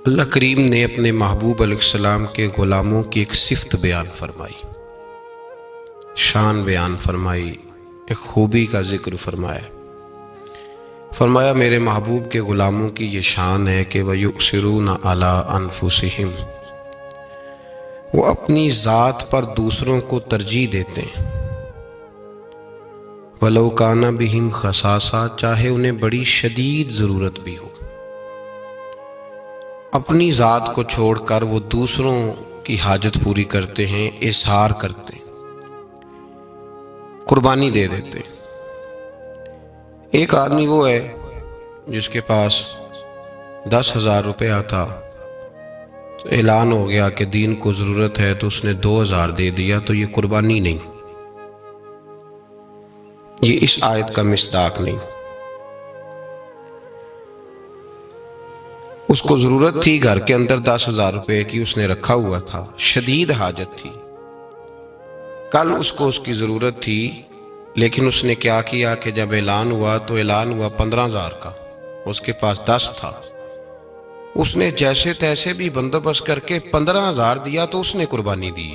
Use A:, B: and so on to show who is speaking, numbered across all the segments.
A: اللہ کریم نے اپنے محبوب علیہ السلام کے غلاموں کی ایک صفت بیان فرمائی، شان بیان فرمائی، ایک خوبی کا ذکر فرمایا میرے محبوب کے غلاموں کی یہ شان ہے کہ وَيُؤْثِرُونَ عَلَىٰ أَنفُسِهِمْ، وہ اپنی ذات پر دوسروں کو ترجیح دیتے ہیں، وَلَوْ كَانَ بِهِمْ خَصَاصَةٌ، چاہے انہیں بڑی شدید ضرورت بھی ہو، اپنی ذات کو چھوڑ کر وہ دوسروں کی حاجت پوری کرتے ہیں، اظہار کرتے ہیں، قربانی دے دیتے ہیں۔ ایک آدمی وہ ہے جس کے پاس 10,000 روپیہ تھا، تو اعلان ہو گیا کہ دین کو ضرورت ہے، تو اس نے 2,000 دے دیا، تو یہ قربانی نہیں، یہ اس آیت کا مصداق نہیں۔ اس کو ضرورت تھی، گھر کے اندر 10,000 روپے کی اس نے رکھا ہوا تھا، شدید حاجت تھی، کل اس کو اس کی ضرورت تھی، لیکن اس نے کیا کیا کہ جب اعلان ہوا تو اعلان ہوا 15,000 کا، اس کے پاس 10 تھا، اس نے جیسے تیسے بھی بندوبست کر کے 15,000 دیا، تو اس نے قربانی دی۔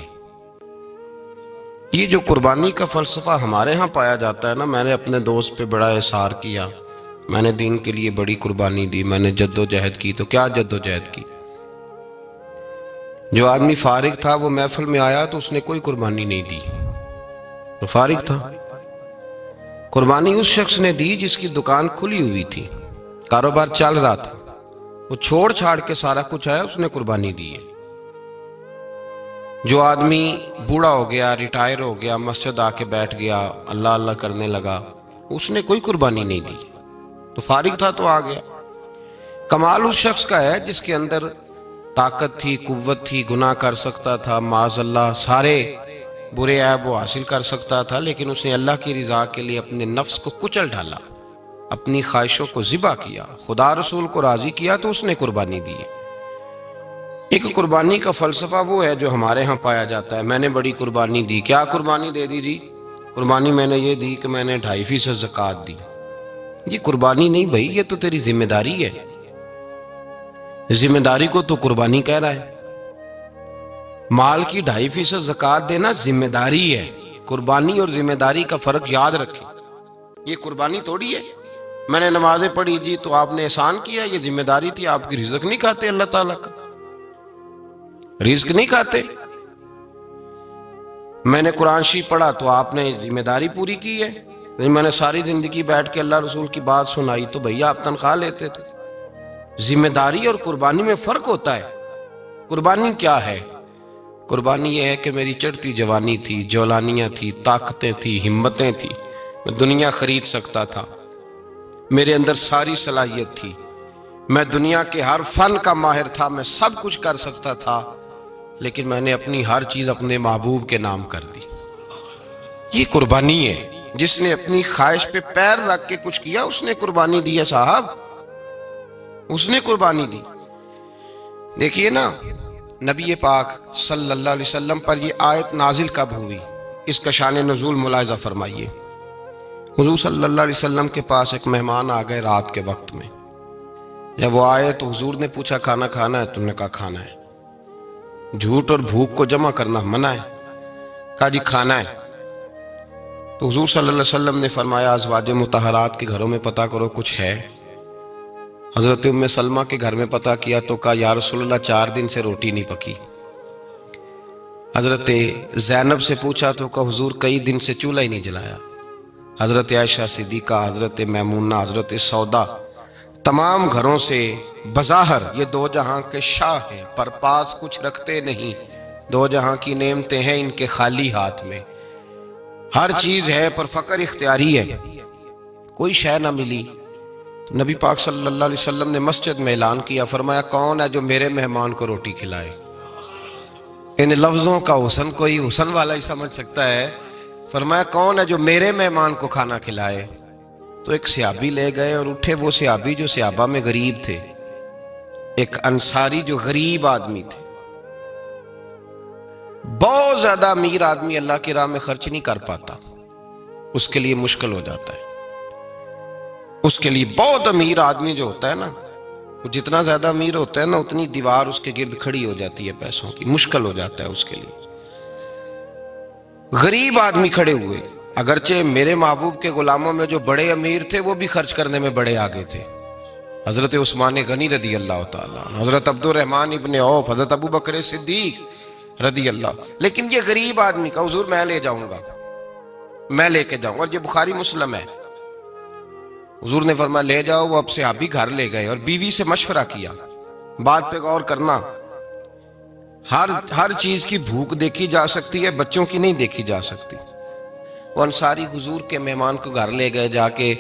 A: یہ جو قربانی کا فلسفہ ہمارے ہاں پایا جاتا ہے نا، میں نے اپنے دوست پہ بڑا احسار کیا، میں نے دین کے لیے بڑی قربانی دی، میں نے جد و جہد کی، تو کیا جد و جہد کی؟ جو آدمی فارغ تھا وہ محفل میں آیا تو اس نے کوئی قربانی نہیں دی، وہ فارغ تھا۔ قربانی اس شخص نے دی جس کی دکان کھلی ہوئی تھی، کاروبار چل رہا تھا، وہ چھوڑ چھاڑ کے سارا کچھ آیا، اس نے قربانی دی ہے۔ جو آدمی بوڑھا ہو گیا، ریٹائر ہو گیا، مسجد آ کے بیٹھ گیا، اللہ اللہ کرنے لگا، اس نے کوئی قربانی نہیں دی، تو فارغ تھا تو آ گیا۔ کمال اس شخص کا ہے جس کے اندر طاقت تھی، قوت تھی، گناہ کر سکتا تھا، معاذ اللہ سارے برے عیب وہ حاصل کر سکتا تھا، لیکن اس نے اللہ کی رضا کے لیے اپنے نفس کو کچل ڈالا، اپنی خواہشوں کو ذبح کیا، خدا رسول کو راضی کیا، تو اس نے قربانی دی۔ ایک قربانی کا فلسفہ وہ ہے جو ہمارے ہاں پایا جاتا ہے، میں نے بڑی قربانی دی۔ کیا قربانی دے دی جی؟ قربانی میں نے یہ دی کہ میں نے 2.5% زکوٰۃ دی۔ یہ قربانی نہیں بھائی، یہ تو تیری ذمہ داری ہے، ذمہ داری کو تو قربانی کہہ رہا ہے۔ مال کی 2.5% زکوٰۃ دینا ذمہ داری ہے، قربانی اور ذمہ داری کا فرق یاد رکھیں۔ یہ قربانی تھوڑی ہے میں نے نمازیں پڑھی جی تو آپ نے احسان کیا، یہ ذمہ داری تھی، آپ کی رزق نہیں کھاتے اللہ تعالیٰ کا، رزق نہیں کھاتے۔ میں نے قرآن شریف پڑھا تو آپ نے ذمہ داری پوری کی ہے، میں نے ساری زندگی بیٹھ کے اللہ رسول کی بات سنائی تو بھیا آپ تنخواہ لیتے تھے۔ ذمہ داری اور قربانی میں فرق ہوتا ہے۔ قربانی کیا ہے؟ قربانی یہ ہے کہ میری چڑھتی جوانی تھی، جولانیاں تھی، طاقتیں تھی، ہمتیں تھی، میں دنیا خرید سکتا تھا، میرے اندر ساری صلاحیت تھی، میں دنیا کے ہر فن کا ماہر تھا، میں سب کچھ کر سکتا تھا، لیکن میں نے اپنی ہر چیز اپنے محبوب کے نام کر دی۔ یہ قربانی ہے۔ جس نے اپنی خواہش پہ پیر رکھ کے کچھ کیا اس نے قربانی دی ہے صاحب، اس نے قربانی دی۔ دیکھیے نا، نبی پاک صلی اللہ علیہ وسلم پر یہ آیت نازل کب ہوئی، اس کا شان نزول ملاحظہ فرمائیے۔ حضور صلی اللہ علیہ وسلم کے پاس ایک مہمان آ گئے رات کے وقت میں، جب وہ آئے تو حضور نے پوچھا کھانا کھانا ہے؟ تم نے کہا کھانا ہے۔ جھوٹ اور بھوک کو جمع کرنا منع ہے، کہا جی کھانا ہے۔ تو حضور صلی اللہ علیہ وسلم نے فرمایا ازواج مطہرات کے گھروں میں پتہ کرو کچھ ہے۔ حضرت ام سلمہ کے گھر میں پتہ کیا تو کہا یا رسول اللہ 4 دن سے روٹی نہیں پکی۔ حضرت زینب سے پوچھا تو کہا حضور کئی دن سے چولہا ہی نہیں جلایا۔ حضرت عائشہ صدیقہ، حضرت میمونہ، حضرت سودا، تمام گھروں سے بظاہر یہ 2 جہاں کے شاہ ہیں، پر پاس کچھ رکھتے نہیں، 2 جہاں کی نعمتیں ہیں ان کے خالی ہاتھ میں، ہر چیز ہے پر فقر اختیاری ہے، کوئی شے نہ ملی۔ تو نبی پاک صلی اللہ علیہ وسلم نے مسجد میں اعلان کیا، فرمایا کون ہے جو میرے مہمان کو روٹی کھلائے؟ ان لفظوں کا حسن کوئی حسن والا ہی سمجھ سکتا ہے۔ فرمایا کون ہے جو میرے مہمان کو کھانا کھلائے؟ تو ایک صحابی لے گئے اور اٹھے، وہ صحابی جو صحابہ میں غریب تھے، ایک انصاری جو غریب آدمی تھے، بہت زیادہ امیر آدمی اللہ کی راہ میں خرچ نہیں کر پاتا، اس کے لیے مشکل ہو جاتا ہے۔ اس کے لیے بہت امیر آدمی جو ہوتا ہے نا، وہ جتنا زیادہ امیر ہوتا ہے نا اتنی دیوار اس کے گرد کھڑی ہو جاتی ہے پیسوں کی، مشکل ہو جاتا ہے اس کے لیے۔ غریب آدمی کھڑے ہوئے، اگرچہ میرے محبوب کے غلاموں میں جو بڑے امیر تھے وہ بھی خرچ کرنے میں بڑے آگے تھے، حضرت عثمان غنی رضی اللہ تعالیٰ عنہ، حضرت عبد الرحمن ابن عوف، حضرت ابو بکر صدیق رضی اللہ۔ لیکن یہ غریب آدمی کا حضور میں لے جاؤں گا، میں لے کے جاؤں گا، اور یہ بخاری مسلم ہے۔ حضور نے فرمایا لے جاؤ۔ وہ اب صحابی گھر لے گئے اور بیوی سے مشورہ کیا، بات پہ غور کرنا، ہر چیز کی بھوک دیکھی جا سکتی ہے، بچوں کی نہیں دیکھی جا سکتی۔ وہ انصاری حضور کے مہمان کو گھر لے گئے، جا کے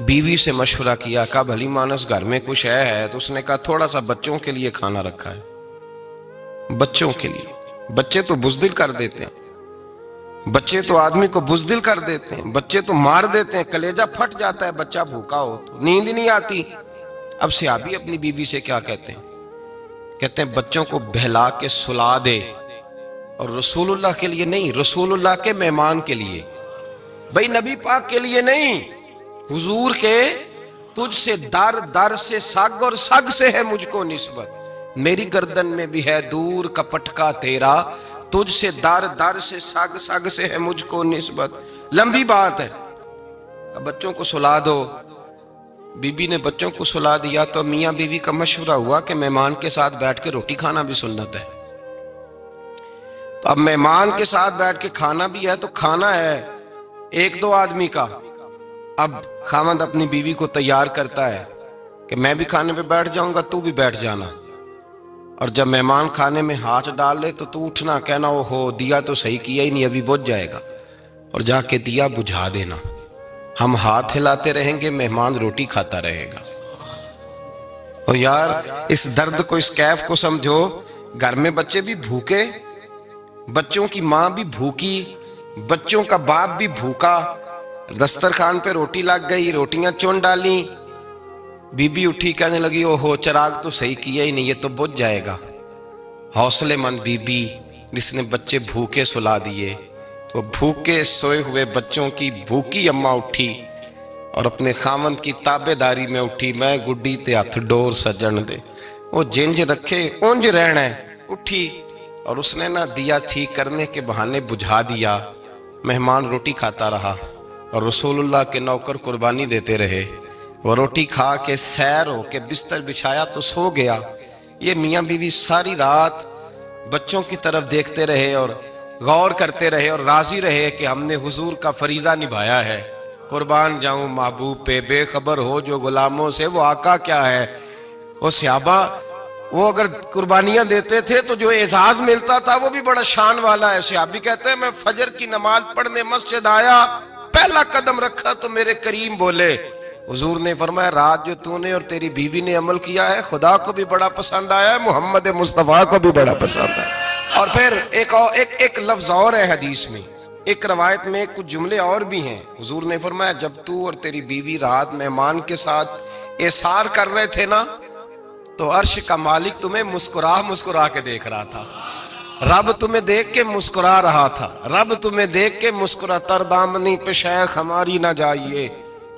A: بیوی سے مشورہ کیا، کہا بھلی مانس گھر میں کچھ ہے؟ تو اس نے کہا تھوڑا سا بچوں کے لیے کھانا رکھا ہے، بچوں کے لیے۔ بچے تو بزدل کر دیتے ہیں، بچے تو آدمی کو بزدل کر دیتے ہیں، بچے تو مار دیتے ہیں، کلیجہ پھٹ جاتا ہے بچہ بھوکا ہو تو، نیند نہیں آتی۔ اب صحابی اپنی بیوی سے کیا کہتے ہیں؟ کہتے ہیں بچوں کو بہلا کے سلا دے، اور رسول اللہ کے لیے نہیں، رسول اللہ کے مہمان کے لیے، بھئی نبی پاک کے لیے نہیں، حضور کے تجھ سے در در سے سگ اور سگ سے ہے مجھ کو نسبت، میری گردن میں بھی ہے دور کا پٹکا تیرا، تجھ سے در در سے سگ سگ سے ہے مجھ کو نسبت۔ لمبی بات ہے، بچوں کو سلا دو۔ بی بی نے بچوں کو سلا دیا تو میاں بیوی کا مشورہ ہوا کہ مہمان کے ساتھ بیٹھ کے روٹی کھانا بھی سنت ہے۔ تو اب مہمان کے ساتھ بیٹھ کے کھانا بھی ہے تو کھانا ہے ایک دو آدمی کا۔ اب خاوند اپنی بیوی کو تیار کرتا ہے کہ میں بھی کھانے پہ بیٹھ جاؤں گا، تو بھی بیٹھ جانا، اور جب مہمان کھانے میں ہاتھ ڈال لے تو اٹھنا، کہنا او ہو دیا تو صحیح کیا ہی نہیں، ابھی بجھ جائے گا، اور جا کے دیا بجھا دینا۔ ہم ہاتھ ہلاتے رہیں گے، مہمان روٹی کھاتا رہے گا۔ اور یار اس درد کو، اس کیف کو سمجھو، گھر میں بچے بھی بھوکے، بچوں کی ماں بھی بھوکی، بچوں کا باپ بھی بھوکا، دسترخوان پہ روٹی لگ گئی، روٹیاں چون ڈالیں، بی بی اٹھی کہنے لگی او ہو چراغ تو صحیح کیا ہی نہیں، یہ تو بجھ جائے گا۔ حوصلے مند بی بی جس نے بچے بھوکے سلا دیے، تو بھوکے سوئے ہوئے بچوں کی بھوکی اماں اٹھی اور اپنے خامند کی تابع داری میں اٹھی، میں گڈی تے ہتھ ڈور سجن دے، وہ جنج رکھے اونج رہنا ہے، اٹھی اور اس نے نہ دیا ٹھیک کرنے کے بہانے بجھا دیا۔ مہمان روٹی کھاتا رہا اور رسول اللہ کے نوکر قربانی دیتے رہے۔ وہ روٹی کھا کے سیر ہو کے بستر بچھایا تو سو گیا۔ یہ میاں بیوی ساری رات بچوں کی طرف دیکھتے رہے اور غور کرتے رہے اور راضی رہے کہ ہم نے حضور کا فریضہ نبھایا ہے۔ قربان جاؤں محبوب پہ، بے خبر ہو جو غلاموں سے وہ آقا کیا ہے۔ وہ صحابہ وہ اگر قربانیاں دیتے تھے تو جو اعزاز ملتا تھا وہ بھی بڑا شان والا ہے۔ صحابی کہتے ہیں میں فجر کی نماز پڑھنے مسجد آیا، پہلا قدم رکھا تو میرے کریم بولے، حضور نے فرمایا رات جو تو نے اور تیری بیوی نے عمل کیا ہے خدا کو بھی بڑا پسند آیا ہے، محمد مصطفیٰ کو بھی بڑا پسند آیا۔ اور پھر ایک لفظ اور ہے حدیث میں، ایک روایت میں کچھ جملے اور بھی ہیں۔ حضور نے فرمایا جب تو اور تیری بیوی رات مہمان کے ساتھ احسار کر رہے تھے نا تو عرش کا مالک تمہیں مسکرا کے دیکھ رہا تھا، رب تمہیں دیکھ کے مسکرا رہا تھا، رب تمہیں دیکھ کے مسکرا، تر دامنی پہ شیخ ہماری نہ جائیے،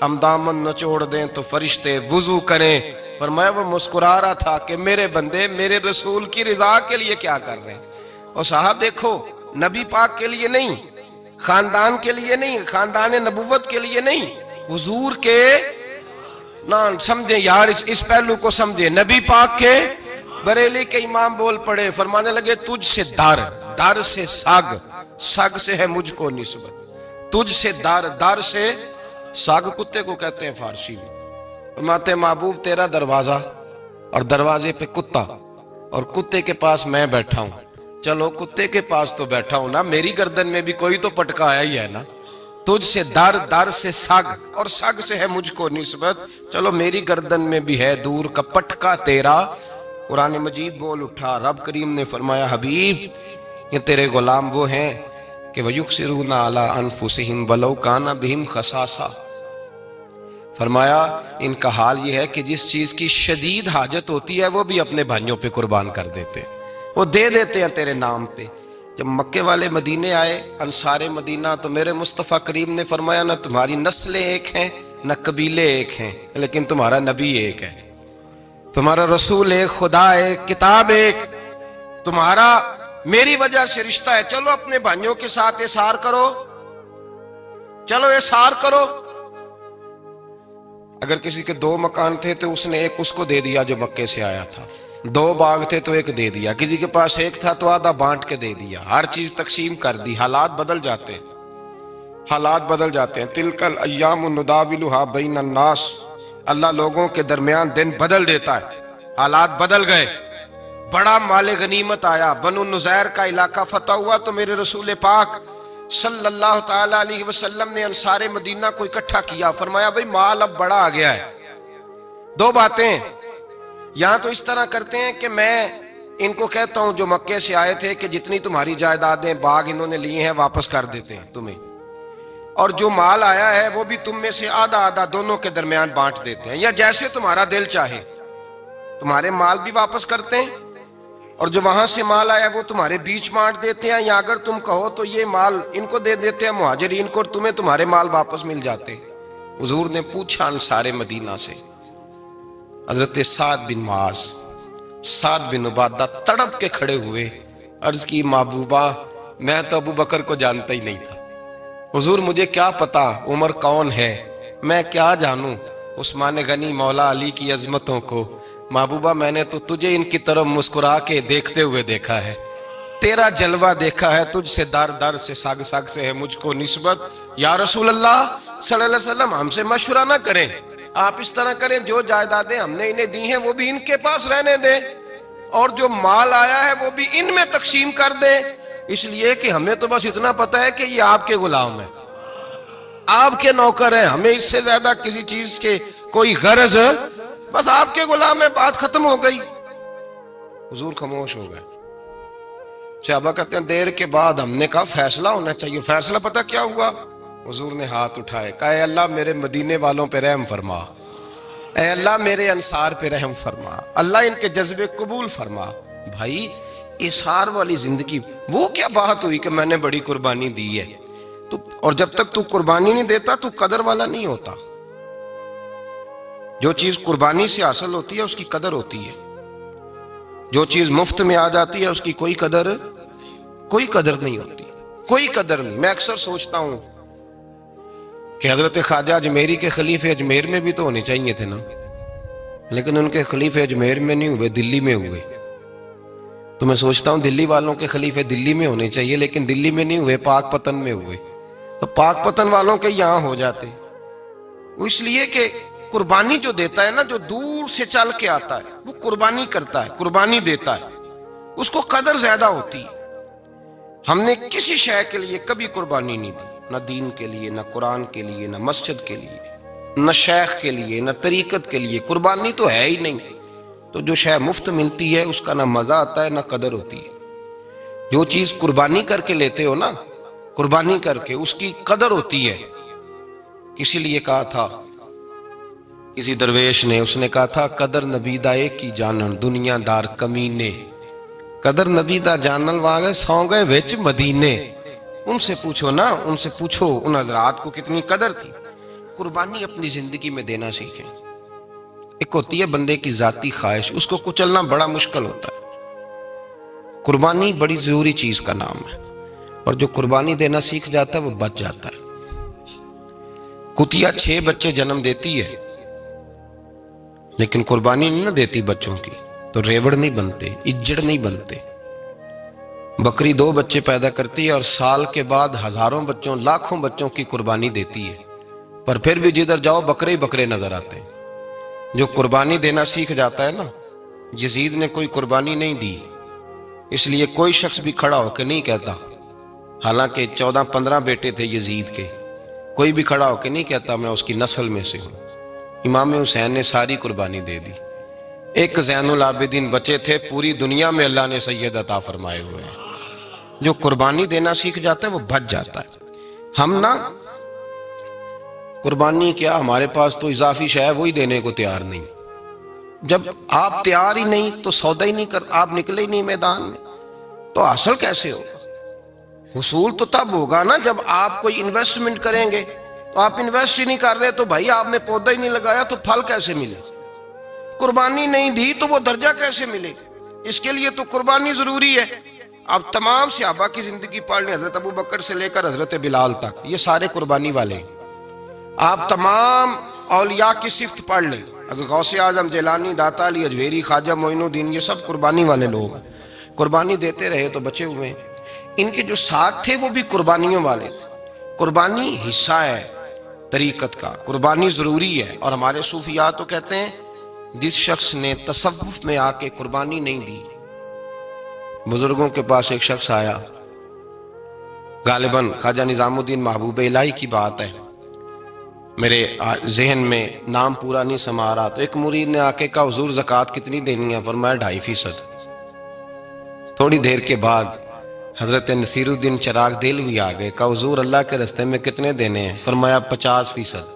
A: ہم دامن نچوڑ دیں تو فرشتے وضو کریں۔ فرمایا وہ مسکرا رہا تھا کہ میرے بندے میرے رسول کی رضا کے لیے کیا کر رہے ہیں۔ اور صاحب دیکھو نبی پاک کے لیے نہیں، خاندان کے لیے نہیں، خاندان نبوت کے لیے نہیں، حضور کے نہ سمجھیں یار، اس پہلو کو سمجھیں، نبی پاک کے بریلی کے امام بول پڑے، فرمانے لگے تجھ سے در سے سگ سے ہے مجھ کو نسبت، تجھ سے در سے ساگ کتے کو کہتے ہیں فارسی میں۔ فرماتے محبوب تیرا دروازہ اور دروازے پہ کتا اور کتے کے پاس میں بیٹھا ہوں، چلو کتے کے پاس تو بیٹھا ہوں نا، میری گردن میں بھی کوئی تو پٹکا آیا ہی ہے نا، تجھ سے در سے سگ اور سگ سے ہے مجھ کو نسبت، چلو میری گردن میں بھی ہے دور کا پٹکا تیرا۔ قرآن مجید بول اٹھا، رب کریم نے فرمایا حبیب یہ تیرے غلام وہ ہیں کہ وَيُقْصِرُونَ عَلَىٰ أَنفُسِهِمْ وَلَوْ كَانَ بِهِمْ خَصَاصَةٌ، فرمایا ان کا حال یہ ہے کہ جس چیز کی شدید حاجت ہوتی ہے وہ بھی اپنے بھائیوں پہ قربان کر دیتے ہیں، وہ دے دیتے ہیں تیرے نام پہ۔ جب مکے والے مدینے آئے انصار مدینہ تو میرے مصطفیٰ کریم نے فرمایا نہ تمہاری نسلیں ایک ہیں نہ قبیلے ایک ہیں، لیکن تمہارا نبی ایک ہے۔ تمہارا رسول ایک، خدا ایک، کتاب ایک، تمہارا میری وجہ سے رشتہ ہے، چلو اپنے بھائیوں کے ساتھ احسار کرو، چلو احسار کرو۔ اگر کسی کے 2 مکان تھے تو اس نے ایک اس کو دے دیا جو مکے سے آیا تھا، 2 باغ تھے تو ایک دے دیا، کسی کے پاس ایک تھا تو آدھا بانٹ کے دے دیا، ہر چیز تقسیم کر دی۔ حالات بدل جاتے ہیں، حالات بدل جاتے ہیں۔ تلک الایام نداولھا بین الناس، اللہ لوگوں کے درمیان دن بدل دیتا ہے، حالات بدل گئے۔ بڑا مال غنیمت آیا، بنو نذیر کا علاقہ فتح ہوا تو میرے رسول پاک صلی اللہ تعالی علیہ وسلم نے انصار مدینہ کو اکٹھا کیا، فرمایا بھئی مال اب بڑا آ گیا ہے۔ 2 باتیں یہاں تو اس طرح کرتے ہیں کہ میں ان کو کہتا ہوں جو مکے سے آئے تھے کہ جتنی تمہاری جائیدادیں باغ انہوں نے لیے ہیں واپس کر دیتے ہیں تمہیں، اور جو مال آیا ہے وہ بھی تم میں سے آدھا آدھا دونوں کے درمیان بانٹ دیتے ہیں، یا جیسے تمہارا دل چاہے، تمہارے مال بھی واپس کرتے ہیں اور جو وہاں سے مال آیا وہ تمہارے بیچ بانٹ دیتے ہیں، یا اگر تم کہو تو یہ مال ان کو دے دیتے ہیں مہاجرین کو، اور تمہیں تمہارے مال واپس مل جاتے ہیں۔ حضور نے پوچھا انصار مدینہ سے، حضرت سعد بن معاذ، سعد بن عبادہ تڑپ کے کھڑے ہوئے، عرض کی محبوبہ میں تو ابو بکر کو جانتا ہی نہیں تھا، حضور مجھے کیا پتا عمر کون ہے، میں کیا جانوں عثمان غنی مولا علی کی عظمتوں کو، محبوبہ میں نے تو تجھے ان کی طرف مسکرا کے دیکھتے ہوئے دیکھا ہے، تیرا جلوہ دیکھا ہے، تجھ سے در در سے سگ سگ سے ہے مجھ کو نسبت، یا رسول اللہ صلی اللہ علیہ وسلم ہم سے مشورہ نہ کریں، آپ اس طرح کریں جو جائیدادیں ہم نے انہیں دی ہیں وہ بھی ان کے پاس رہنے دیں، اور جو مال آیا ہے وہ بھی ان میں تقسیم کر دیں، اس لیے کہ ہمیں تو بس اتنا پتا ہے کہ یہ آپ کے غلام ہیں، آپ کے نوکر ہیں، ہمیں اس سے زیادہ کسی چیز کے کوئی غرض، بس آپ کے غلام ہیں، بات ختم ہو گئی۔ حضور خاموش ہو گئے۔ صحابہ کہتے ہیں دیر کے بعد ہم نے کہا فیصلہ ہونا چاہیے، فیصلہ پتہ کیا ہوا؟ حضور نے ہاتھ اٹھائے، کہا اے اللہ میرے مدینے والوں پہ رحم فرما، اے اللہ میرے انصار پہ رحم فرما، اللہ ان کے جذبے قبول فرما۔ بھائی احسار والی زندگی وہ کیا بات ہوئی کہ میں نے بڑی قربانی دی ہے، اور جب تک تو قربانی نہیں دیتا تو قدر والا نہیں ہوتا۔ جو چیز قربانی سے حاصل ہوتی ہے اس کی قدر ہوتی ہے، جو چیز مفت میں آ جاتی ہے اس کی کوئی قدر نہیں ہوتی، کوئی قدر نہیں۔ میں اکثر سوچتا ہوں کہ حضرت خواجہ اجمیری کے خلیفے اجمیر میں بھی تو ہونے چاہیے تھے نا، لیکن ان کے خلیفے اجمیر میں نہیں ہوئے، دلی میں ہوئے۔ تو میں سوچتا ہوں دلی والوں کے خلیفے دلی میں ہونے چاہیے، لیکن دلی میں نہیں ہوئے، پاک پتن میں ہوئے، تو پاک پتن والوں کے یہاں ہو جاتے۔ وہ اس لیے کہ قربانی جو دیتا ہے نا، جو دور سے چل کے آتا ہے وہ قربانی کرتا ہے، قربانی دیتا ہے، اس کو قدر زیادہ ہوتی ہے۔ ہم نے کسی شے کے لیے کبھی قربانی نہیں دی، نہ دین کے لیے، نہ قرآن کے لیے، نہ مسجد کے لیے، نہ شیخ کے لیے، نہ طریقت کے لیے، قربانی تو ہے ہی نہیں۔ تو جو شے مفت ملتی ہے اس کا نہ مزہ آتا ہے نہ قدر ہوتی ہے۔ جو چیز قربانی کر کے لیتے ہو نا، قربانی کر کے، اس کی قدر ہوتی ہے۔ اسی لیے کہا تھا کسی درویش نے، اس نے کہا تھا قدر نبی دا ایک کی جانن دنیا دار کمینے، قدر نبی دا جانن واگے سو گئے وچ مدینے۔ ان سے پوچھو نا، ان سے پوچھو ان حضرات کو کتنی قدر تھی۔ قربانی اپنی زندگی میں دینا سیکھیں۔ ایک ہوتی ہے بندے کی ذاتی خواہش، اس کو کچلنا بڑا مشکل ہوتا ہے۔ قربانی بڑی ضروری چیز کا نام ہے، اور جو قربانی دینا سیکھ جاتا ہے وہ بچ جاتا ہے۔ کتیا 6 بچے جنم دیتی ہے لیکن قربانی نہیں نہ دیتی بچوں کی، تو ریوڑ نہیں بنتے، اجڑ نہیں بنتے۔ بکری 2 بچے پیدا کرتی ہے اور سال کے بعد ہزاروں بچوں، لاکھوں بچوں کی قربانی دیتی ہے، پر پھر بھی جدھر جاؤ بکرے ہی بکرے نظر آتے ہیں۔ جو قربانی دینا سیکھ جاتا ہے نا، یزید نے کوئی قربانی نہیں دی، اس لیے کوئی شخص بھی کھڑا ہو کے نہیں کہتا، حالانکہ 14-15 بیٹے تھے یزید کے، کوئی بھی کھڑا ہو کے نہیں کہتا میں اس کی نسل میں سے ہوں۔ امام حسین نے ساری قربانی دے دی۔ ایک زین العابدین بچے تھے، پوری دنیا میں اللہ نے سید عطا فرمائے ہوئے ہیں۔ جو قربانی دینا سیکھ جاتا ہے وہ بچ جاتا ہے۔ ہم نا قربانی کیا، ہمارے پاس تو اضافی شے ہے وہی دینے کو تیار نہیں۔ جب آپ تیار ہی نہیں تو سودا ہی نہیں کر، آپ نکلے ہی نہیں میدان میں، تو حاصل کیسے ہوگا؟ حصول تو تب ہوگا نا جب آپ کوئی انویسٹمنٹ کریں گے، تو آپ انویسٹ ہی نہیں کر رہے تو بھائی آپ نے پودا ہی نہیں لگایا تو پھل کیسے ملے؟ قربانی نہیں دی تو وہ درجہ کیسے ملے؟ اس کے لیے تو قربانی ضروری ہے۔ اب تمام صحابہ کی زندگی پڑھ لیں، حضرت ابو بکر سے لے کر حضرت بلال تک، یہ سارے قربانی والے ہیں۔ آپ تمام اولیاء کی صفت پڑھ لیں، حضرت غوث اعظم، جیلانی، داتا علی اجویری، خواجہ معین الدین، یہ سب قربانی والے لوگ ہیں۔ قربانی دیتے رہے تو بچے ہوئے ہیں۔ ان کے جو ساتھ تھے وہ بھی قربانیوں والے تھے۔ قربانی حصہ ہے طریقت کا، قربانی ضروری ہے۔ اور ہمارے صوفیاء تو کہتے ہیں جس شخص نے تصوف میں آ کے قربانی نہیں دی، بزرگوں کے پاس ایک شخص آیا، غالباً خواجہ نظام الدین محبوب الہی کی بات ہے، میرے ذہن میں نام پورا نہیں سما رہا، تو ایک مرید نے آ کے کہا حضور زکوٰۃ کتنی دینی ہے؟ فرمایا 2.5%۔ تھوڑی دیر کے بعد حضرت نصیر الدین چراغ دہلوی آ گئے، کہا حضور اللہ کے راستے میں کتنے دینے ہیں؟ فرمایا 50%۔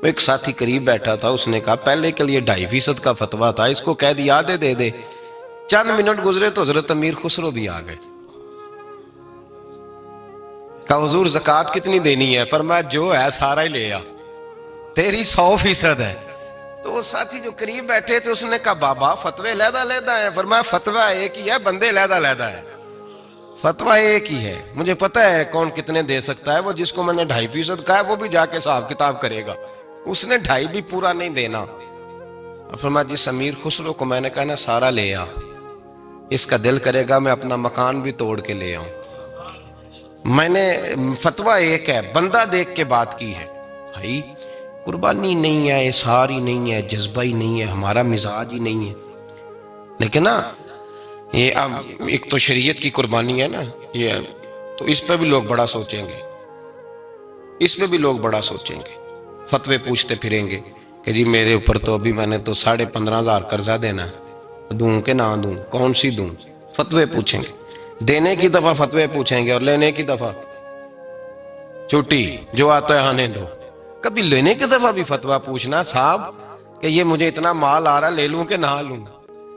A: ایک ساتھی قریب بیٹھا تھا، اس نے کہا پہلے کے لیے 2.5% کا فتویٰ تھا، اس کو کہہ دیا دے دے۔ چند منٹ گزرے تو حضرت امیر خسرو بھی آ گئے، کہا حضور زکوٰۃ کتنی دینی ہے؟ فرمایا جو ہے سارا ہی لے آ، تیری 100% ہے۔ تو وہ ساتھی جو قریب بیٹھے تھے اس نے کہا بابا فتوے علیحدہ علیحدہ ہیں۔ فرمایا فتویٰ ایک ہی ہے، بندے علیحدہ علیحدہ ہے۔ فتویٰ ایک ہی ہے، مجھے پتہ ہے کون کتنے دے سکتا ہے، وہ جس کو میں نے 2.5% کہا ہے وہ بھی جا کے حساب کتاب کرے گا، اس نے 2.5 بھی پورا نہیں دینا۔ فرمایا جس امیر خسرو کو میں نے کہا نا سارا لے آ، اس کا دل کرے گا میں اپنا مکان بھی توڑ کے لے آؤں۔ میں نے فتویٰ ایک ہے، بندہ دیکھ کے بات کی ہے۔ بھائی قربانی نہیں ہے، اظہار ہی نہیں ہے، جذبہ ہی نہیں ہے، ہمارا مزاج ہی نہیں ہے۔ لیکن نا یہ اب ایک تو شریعت کی قربانی ہے نا، یہ تو اس پہ بھی لوگ بڑا سوچیں گے، اس پہ بھی لوگ بڑا سوچیں گے، فتوے پوچھتے پھریں گے کہ جی میرے اوپر تو ابھی میں نے تو 15,500 قرضہ دینا ہے، دوں کہ نہ دوں، کون سی دوں؟ فتوے پوچھیں گے، دینے کی دفعہ فتوے پوچھیں گے اور لینے کی دفعہ چھٹی، جو آتا ہے آنے دو۔ کبھی لینے کی دفعہ بھی فتویٰ پوچھنا صاحب کہ یہ مجھے اتنا مال آ رہا لے لوں کہ نہ لوں،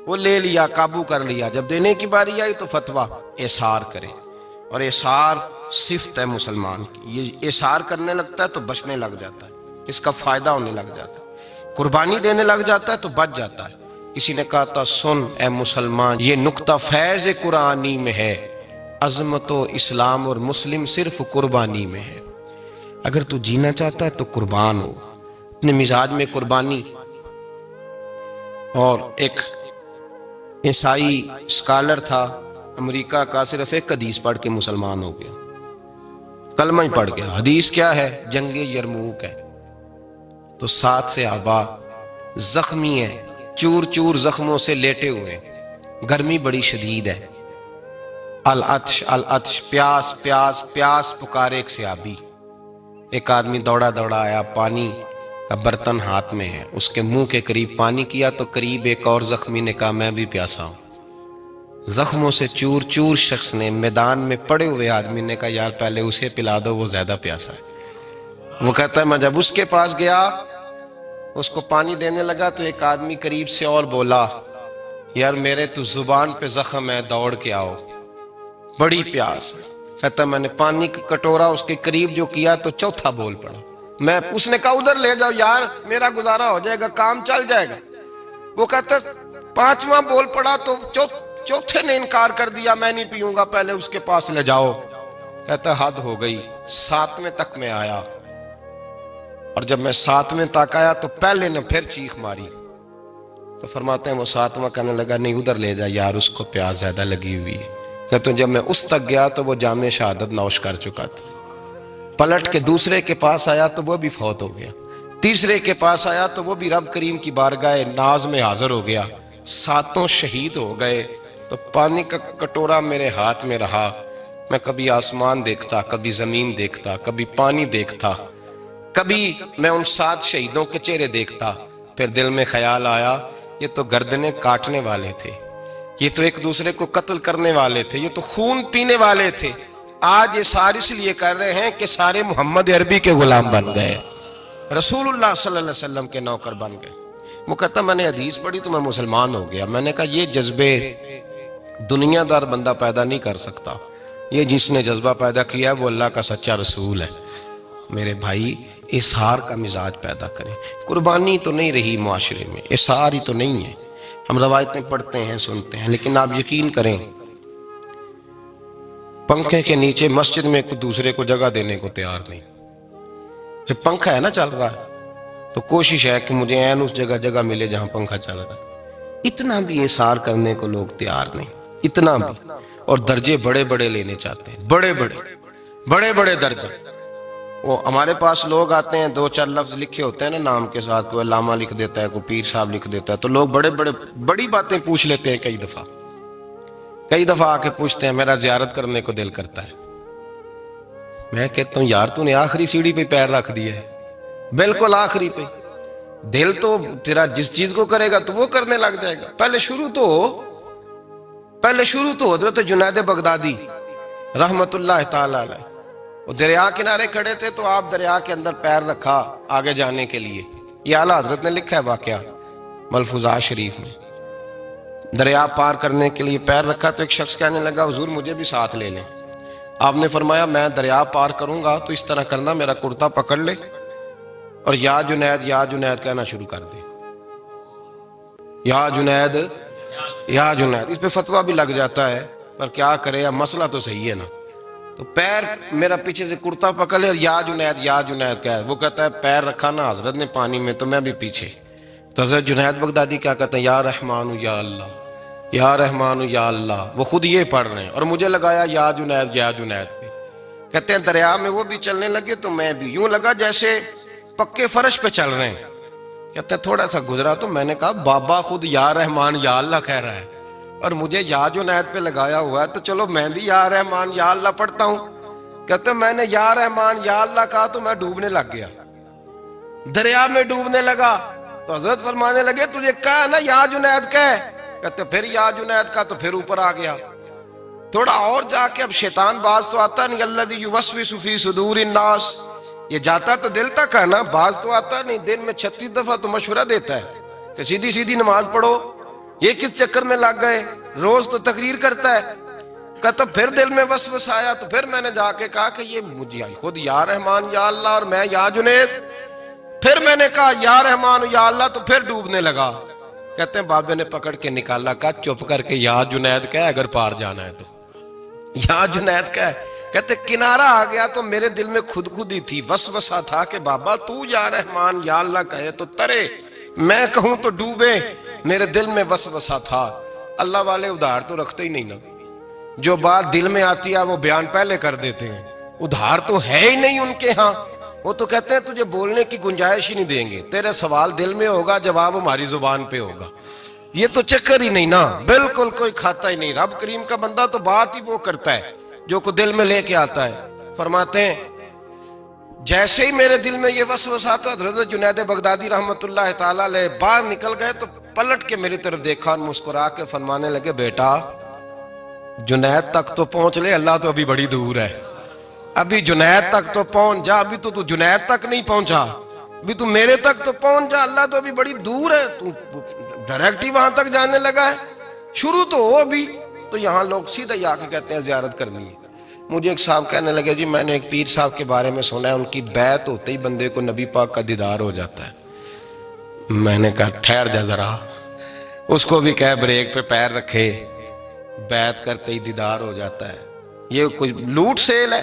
A: وہ لے لیا، قابو کر لیا، جب دینے کی باری آئی تو فتویٰ احصار کرے۔ اور احصار صفت ہے مسلمان کی، یہ احصار کرنے لگتا ہے تو بچنے لگ جاتا ہے، اس کا فائدہ ہونے لگ جاتا ہے، قربانی دینے لگ جاتا ہے تو بچ جاتا ہے۔ کسی نے کہا تھا سن اے مسلمان، یہ نقطہ فیض قرآنی میں ہے، عظمت و اسلام اور مسلم صرف قربانی میں ہے۔ اگر تو جینا چاہتا ہے تو قربان ہو، اپنے مزاج میں قربانی۔ اور ایک عیسائی اسکالر تھا امریکہ کا، صرف ایک حدیث پڑھ کے مسلمان ہو گیا، کلمہ ہی پڑھ گیا۔ حدیث کیا ہے؟ جنگ یرموک ہے۔ تو 7 صحابہ زخمی ہیں، چور چور زخموں سے لیٹے ہوئے، گرمی بڑی شدید ہے، العطش العطش، پیاس پیاس پیاس پکارے ایک صحابی۔ ایک آدمی دوڑا دوڑا آیا، پانی کا برتن ہاتھ میں ہے، اس کے منہ کے قریب پانی کیا تو قریب ایک اور زخمی نے کہا میں بھی پیاسا ہوں۔ زخموں سے چور چور شخص نے، میدان میں پڑے ہوئے آدمی نے کہا یار پہلے اسے پلا دو، وہ زیادہ پیاسا ہے۔ وہ کہتا ہے میں جب اس کے پاس گیا، اس کو پانی دینے لگا تو ایک آدمی قریب سے اور بولا یار میرے تو زبان پہ زخم ہے، دوڑ کے آؤ، بڑی پیاس ہے۔ کہتا ہے میں نے پانی کا کٹورا اس کے قریب جو کیا تو چوتھا بول پڑا، اس نے کہا ادھر لے جاؤ یار میرا گزارا ہو جائے گا، کام چل جائے گا۔ وہ کہتا 5واں بول پڑا تو چوتھے نے انکار کر دیا، میں نہیں پیوں گا، پہلے اس کے پاس لے جاؤ۔ کہتا حد ہو گئی، 7ویں تک میں آیا، اور جب میں 7ویں تک آیا تو پہلے نے پھر چیخ ماری۔ تو فرماتے ہیں وہ 7واں کہنے لگا نہیں ادھر لے جا یار، اس کو پیاس زیادہ لگی ہوئی ہے۔ کہتے ہیں جب میں اس تک گیا تو وہ جام شہادت نوش کر چکا تھا۔ پلٹ کے دوسرے کے پاس آیا تو وہ بھی فوت ہو گیا، تیسرے کے پاس آیا تو وہ بھی رب کریم کی بارگاہ ناز میں حاضر ہو گیا، 7 شہید ہو گئے۔ تو پانی کا کٹورا میرے ہاتھ میں رہا، میں کبھی آسمان دیکھتا، کبھی زمین دیکھتا، کبھی پانی دیکھتا، کبھی میں ان 7 شہیدوں کے چہرے دیکھتا، پھر دل میں خیال آیا یہ تو گردنیں کاٹنے والے تھے، یہ تو ایک دوسرے کو قتل کرنے والے تھے، یہ تو خون پینے والے تھے، آج یہ سارے اس لیے کر رہے ہیں کہ سارے محمد عربی کے غلام بن گئے، رسول اللہ صلی اللہ علیہ وسلم کے نوکر بن گئے۔ وہ کہتا میں نے حدیث پڑھی تو میں مسلمان ہو گیا۔ میں نے کہا یہ جذبے دنیا دار بندہ پیدا نہیں کر سکتا، یہ جس نے جذبہ پیدا کیا ہے وہ اللہ کا سچا رسول ہے۔ میرے بھائی اظہار کا مزاج پیدا کریں. قربانی تو نہیں رہی معاشرے میں، اظہار ہی تو نہیں ہے. ہم روایتیں پڑھتے ہیں سنتے ہیں، لیکن آپ یقین کریں پنکھے کے نیچے مسجد میں ایک دوسرے کو جگہ دینے کو تیار نہیں. پھر پنکھا ہے نا چل رہا ہے تو کوشش ہے کہ مجھے عین اس جگہ ملے جہاں پنکھا چل رہا ہے. اتنا بھی اظہار کرنے کو لوگ تیار نہیں، اتنا بھی. اور درجے بڑے بڑے لینے چاہتے ہیں، بڑے بڑے درجے. وہ ہمارے پاس لوگ آتے ہیں، 2-4 لفظ لکھے ہوتے ہیں نا نام کے ساتھ، کوئی علامہ لکھ دیتا ہے، کوئی پیر صاحب لکھ دیتا ہے، تو لوگ بڑی باتیں پوچھ لیتے ہیں. کئی دفعہ آ کے پوچھتے ہیں میرا زیارت کرنے کو دل کرتا ہے. میں کہتا ہوں یار تو نے آخری سیڑھی پہ پیر رکھ دیا ہے، بالکل آخری پہ. دل تو تیرا جس چیز کو کرے گا تو وہ کرنے لگ جائے گا. پہلے شروع تو حضرت جنید بغدادی رحمت اللہ تعالی علیہ، وہ دریا کنارے کھڑے تھے تو آپ دریا کے اندر پیر رکھا آگے جانے کے لیے. یہ اعلیٰ حضرت نے لکھا ہے واقعہ ملفوظات شریف میں. دریا پار کرنے کے لیے پیر رکھا تو ایک شخص کہنے لگا حضور مجھے بھی ساتھ لے لیں. آپ نے فرمایا میں دریا پار کروں گا تو اس طرح کرنا، میرا کرتا پکڑ لے اور یا جنید کہنا شروع کر دے. یا جنید. اس پہ فتویٰ بھی لگ جاتا ہے، پر کیا کرے، اب مسئلہ تو صحیح ہے نا. تو پیر میرا پیچھے سے کرتا پکڑ لے اور یا جنید کہہ. وہ کہتا ہے پیر رکھا نا حضرت نے پانی میں تو میں بھی پیچھے. تو حضرت جنید بغدادی کیا کہتے ہیں یا رحمان یا اللہ، یا رحمان یا اللہ. وہ خود یہ پڑھ رہے ہیں اور مجھے لگایا یا جنید پہ. کہتے ہیں دریا میں وہ بھی چلنے لگے تو میں بھی، یوں لگا جیسے پکے فرش پہ چل رہے ہیں. کہتے ہیں تھوڑا سا گزرا تو میں نے کہا بابا خود یا رحمان یا اللہ کہہ رہا ہے اور مجھے یا جنید پہ لگایا ہوا ہے، تو چلو میں بھی یا رحمان یا اللہ پڑھتا ہوں. کہتے ہیں میں نے یا رحمان یا اللہ کہا تو میں ڈوبنے لگ گیا، دریا میں ڈوبنے لگا. تو حضرت فرمانے لگے تجھے کہا نا یا جنید کہہ. کہتے پھر یا جنید کا تو پھر اوپر آ گیا. تھوڑا اور جا کے اب شیطان باز تو آتا نہیں، الذی یوسوس فی صدور الناس، یہ جاتا تو دل تک ہے نا، باز تو آتا نہیں. دن میں 36 دفعہ تو مشورہ دیتا ہے کہ سیدھی نماز پڑھو، یہ کس چکر میں لگ گئے، روز تو تقریر کرتا ہے. کہتا پھر دل میں وسوسہ آیا تو پھر میں نے جا کے کہا کہ یہ مجھے خود یا رحمان یا اللہ اور میں یا جنید. پھر میں نے کہا یا رحمان یا اللہ تو پھر ڈوبنے لگا. کہتے ہیں بابے نے پکڑ کے نکالا، کہا چپ کر کے یا جنید کہہ اگر پار جانا ہے تو یا جنید کہہ. کہتے کنارہ آ گیا تو میرے دل میں خود ہی تھی، وسوسہ تھا کہ بابا تو یا رحمان یا اللہ کہے تو ترے، میں کہوں تو ڈوبے. میرے دل میں وسوسہ تھا. اللہ والے ادھار تو رکھتے ہی نہیں نا، جو بات دل میں آتی ہے وہ بیان پہلے کر دیتے ہیں. ادھار تو ہے ہی نہیں ان کے ہاں. وہ تو کہتے ہیں تجھے بولنے کی گنجائش ہی نہیں دیں گے، تیرے سوال دل میں ہوگا جواب ہماری زبان پہ ہوگا. یہ تو چکر ہی نہیں نا، بالکل کوئی کھاتا ہی نہیں. رب کریم کا بندہ تو بات ہی وہ کرتا ہے جو کو دل میں لے کے آتا ہے. فرماتے ہیں جیسے ہی میرے دل میں یہ وسوسہ تھا، حضرت جنید بغدادی رحمت اللہ تعالی علیہ باہر نکل گئے تو پلٹ کے میری طرف دیکھا اور مسکرا کے فرمانے لگے بیٹا جنید تک تو پہنچ لے، اللہ تو ابھی بڑی دور ہے. ابھی جنید تک تو پہنچ جا، ابھی تو جنید تک نہیں پہنچا، ابھی تو میرے تک تو پہنچ جا، اللہ تو ابھی بڑی دور ہے. تو ڈائریکٹ ہی وہاں تک جانے لگا ہے، شروع تو ہو ابھی. تو یہاں لوگ سیدھا ہی آ کے کہتے ہیں زیارت کرنی ہے. مجھے ایک صاحب کہنے لگے جی میں نے ایک پیر صاحب کے بارے میں سنا ہے ان کی بیعت ہوتے ہی بندے کو نبی پاک کا دیدار ہو جاتا ہے. میں نے کہا ٹھہر جا ذرا، اس کو بھی کہہ بریک پہ پیر رکھے، بیعت کرتے ہی دیدار ہو جاتا ہے. یہ کوئی لوٹ سیل ہے؟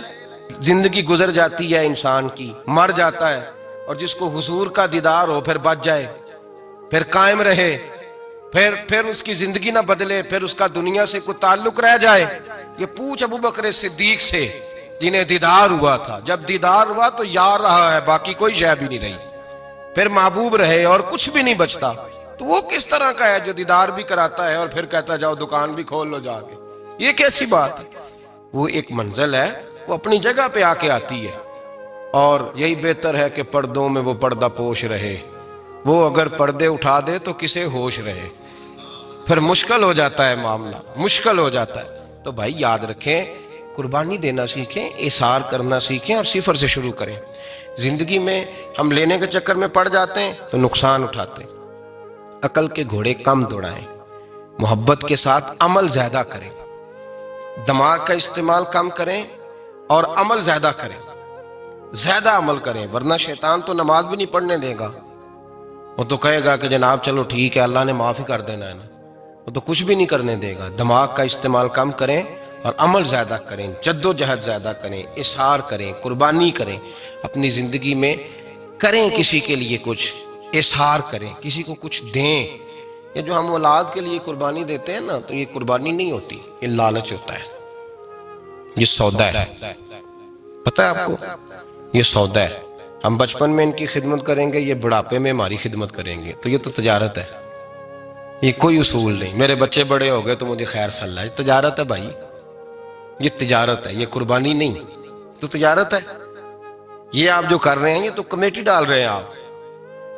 A: زندگی گزر جاتی ہے انسان کی، مر جاتا ہے، اور جس کو حضور کا دیدار ہو پھر بچ جائے، پھر قائم رہے، پھر اس کی زندگی نہ بدلے، پھر اس کا دنیا سے کوئی تعلق رہ جائے. یہ پوچھ ابو بکر صدیق سے جنہیں دیدار ہوا تھا. جب دیدار ہوا تو یار رہا ہے، باقی کوئی شے بھی نہیں رہی، پھر محبوب رہے اور کچھ بھی نہیں بچتا. تو وہ کس طرح کا ہے جو دیدار بھی کراتا ہے اور پھر کہتا جاؤ دکان بھی کھول لو جا کے؟ یہ کیسی بات ہے؟ وہ ایک منزل ہے، وہ اپنی جگہ پہ آ کے آتی ہے. اور یہی بہتر ہے کہ پردوں میں وہ پردہ پوش رہے. وہ اگر پردے اٹھا دے تو کسے ہوش رہے، پھر مشکل ہو جاتا ہے معاملہ، مشکل ہو جاتا ہے. تو بھائی یاد رکھیں، قربانی دینا سیکھیں، اثار کرنا سیکھیں اور صفر سے شروع کریں. زندگی میں ہم لینے کے چکر میں پڑ جاتے ہیں تو نقصان اٹھاتے ہیں. عقل کے گھوڑے کم دوڑائیں، محبت کے ساتھ عمل زیادہ کریں، دماغ کا استعمال کم کریں اور عمل زیادہ کریں. زیادہ عمل کریں، ورنہ شیطان تو نماز بھی نہیں پڑھنے دے گا، وہ تو کہے گا کہ جناب چلو ٹھیک ہے اللہ نے معاف ہی کر دینا ہے نا، وہ تو کچھ بھی نہیں کرنے دے گا۔ دماغ کا استعمال کم کریں اور عمل زیادہ کریں، جد و جہد زیادہ کریں، اظہار کریں، قربانی کریں، اپنی زندگی میں کریں، کسی کے لیے کچھ اظہار کریں، کسی کو کچھ دیں۔ یہ جو ہم اولاد کے لیے قربانی دیتے ہیں نا، تو یہ قربانی نہیں ہوتی، یہ لالچ ہوتا ہے، یہ سودا ہے، پتہ ہے آپ کو، یہ سودا ہے۔ ہم بچپن میں ان کی خدمت کریں گے، یہ بڑھاپے میں ہماری خدمت کریں گے، تو یہ تو تجارت ہے، یہ کوئی اصول نہیں۔ میرے بچے بڑے ہو گئے تو مجھے خیر صلی اللہ، یہ تجارت ہے بھائی، یہ تجارت ہے، یہ قربانی نہیں، تو تجارت ہے۔ یہ آپ جو کر رہے ہیں یہ تو کمیٹی ڈال رہے ہیں آپ،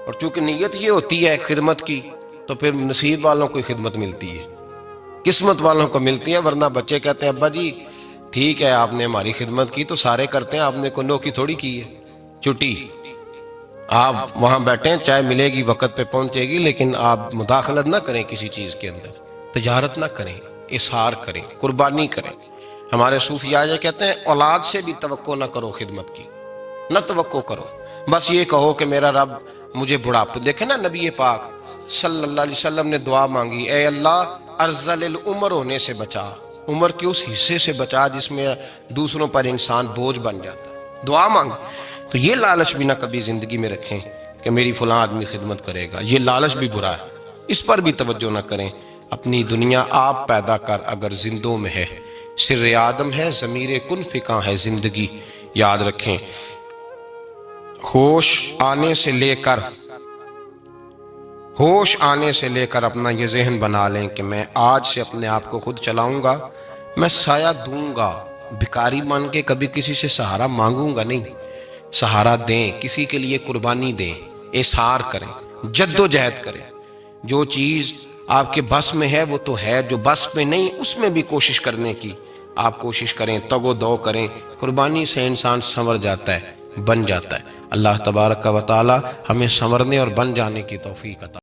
A: اور چونکہ نیت یہ ہوتی ہے خدمت کی، تو پھر نصیب والوں کو خدمت ملتی ہے، قسمت والوں کو ملتی ہے، ورنہ بچے کہتے ہیں ابا جی ٹھیک ہے آپ نے ہماری خدمت کی تو سارے کرتے ہیں، آپ نے کنو کی تھوڑی کی ہے چھٹی، آپ وہاں بیٹھیں، چائے ملے گی وقت پہ پہنچے گی، لیکن آپ مداخلت نہ کریں کسی چیز کے اندر، تجارت نہ کریں، اظہار کریں، قربانی کریں۔ ہمارے صوفیاء یہ کہتے ہیں اولاد سے بھی توقع نہ کرو خدمت کی، نہ توقع کرو، بس یہ کہو کہ میرا رب مجھے بڑھاپے، دیکھیں نا نبی پاک صلی اللہ علیہ وسلم نے دعا مانگی، اے اللہ ارذل العمر ہونے سے بچا، عمر کے اس حصے سے بچا جس میں دوسروں پر انسان بوجھ بن جاتا ہے، دعا مانگی۔ تو یہ لالچ بھی نہ کبھی زندگی میں رکھیں کہ میری فلاں آدمی خدمت کرے گا، یہ لالچ بھی برا ہے، اس پر بھی توجہ نہ کریں۔ اپنی دنیا آپ پیدا کر اگر زندوں میں ہے، سر آدم ہے، ضمیر کن فکاں ہے زندگی، یاد رکھیں۔ ہوش آنے سے لے کر اپنا یہ ذہن بنا لیں کہ میں آج سے اپنے آپ کو خود چلاؤں گا، میں سایہ دوں گا، بھکاری مان کے کبھی کسی سے سہارا مانگوں گا نہیں، سہارا دیں، کسی کے لیے قربانی دیں، اظہار کریں، جد و جہد کریں۔ جو چیز آپ کے بس میں ہے وہ تو ہے، جو بس میں نہیں اس میں بھی کوشش کرنے کی آپ کوشش کریں، تگ و دو کریں، قربانی سے انسان سنور جاتا ہے، بن جاتا ہے۔ اللہ تبارک و تعالی ہمیں سنورنے اور بن جانے کی توفیق عطا